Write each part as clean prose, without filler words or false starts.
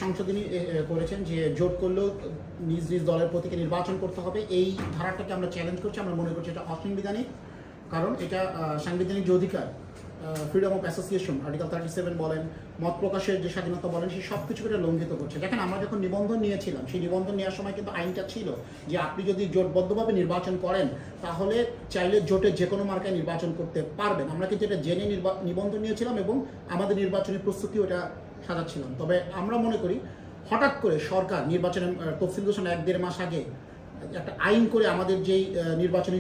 সংশোধনী করেছেন যে জোট করলেও নিজ নিজ দলের প্রতীকে নির্বাচন করতে হবে। এই ধারাটাকে আমরা চ্যালেঞ্জ করছি। আমরা মনে করছি এটা অসাংবিধানিক, কারণ এটা সাংবিধানিক যে অধিকার, ফ্রিডম অফ অ্যাসোসিয়েশন আর্টিকেল 37 বলেন, মত প্রকাশের যে স্বাধীনতা বলেন, সেই সব কিছুকে এটা লঙ্ঘিত করছে। দেখেন, আমরা যখন নিবন্ধন নিয়েছিলাম, সেই নিবন্ধন নেওয়ার সময় কিন্তু আইনটা ছিল যে আপনি যদি জোটবদ্ধভাবে নির্বাচন করেন তাহলে চাইলে জোটের যে কোনো মার্কায় নির্বাচন করতে পারবেন। আমরা কিন্তু এটা জেনে নিবন্ধন নিয়েছিলাম এবং আমাদের নির্বাচনী প্রস্তুতিও এটা সাজাচ্ছিলাম। তবে আমরা মনে করি হঠাৎ করে সরকার নির্বাচনের তফসিল ঘোষণা 1-1.5 মাস আগে একটা আইন করে আমাদের যেই নির্বাচনী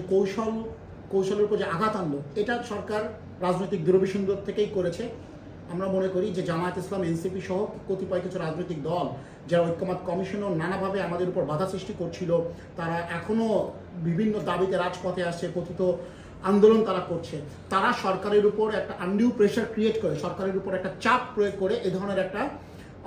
কৌশলের উপর যে আঘাত আনলো, এটা সরকার রাজনৈতিক দূরভিসন্ধি থেকেই করেছে। আমরা মনে করি যে জামায়াত ইসলাম, এনসিপি সহ কতিপয় কিছু রাজনৈতিক দল যারা ঐক্যমত কমিশনও নানাভাবে আমাদের উপর বাধা সৃষ্টি করছিল, তারা এখনও বিভিন্ন দাবিতে রাজপথে আসছে, কথিত আন্দোলন তারা করছে, তারা সরকারের উপর একটা আনডিউ প্রেশার ক্রিয়েট করে, সরকারের উপর একটা চাপ প্রয়োগ করে এ ধরনের একটা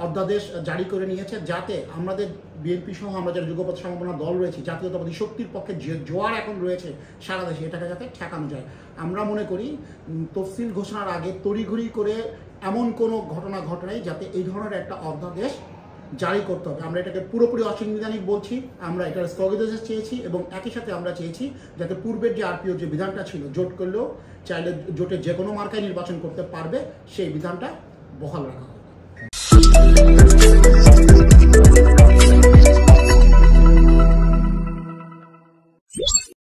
অধ্যাদেশ জারি করে নিয়েছে, যাতে আমাদের বিএনপি সহ আমরা যারা যুগপৎ সম্ভাবনা দল রয়েছে, জাতীয়তাবাদী শক্তির পক্ষে যে জোয়ার এখন রয়েছে সারা দেশে, এটাকে যাতে ঠেকানো যায়। আমরা মনে করি তফসিল ঘোষণার আগে তড়িঘড়ি করে এমন কোনো ঘটনা ঘটে যাতে এই ধরনের একটা অধ্যাদেশ জারি করতে হবে। আমরা এটাকে পুরোপুরি অসাংবিধানিক বলছি, আমরা এটার স্থগিতাদেশ চেয়েছি এবং একই সাথে আমরা চেয়েছি যাতে পূর্বের যে আরপিও যে বিধানটা ছিল, জোট করলেও চাইলে জোটের যে কোনো মার্কায় নির্বাচন করতে পারবে, সেই বিধানটা বহাল রাখা হয়।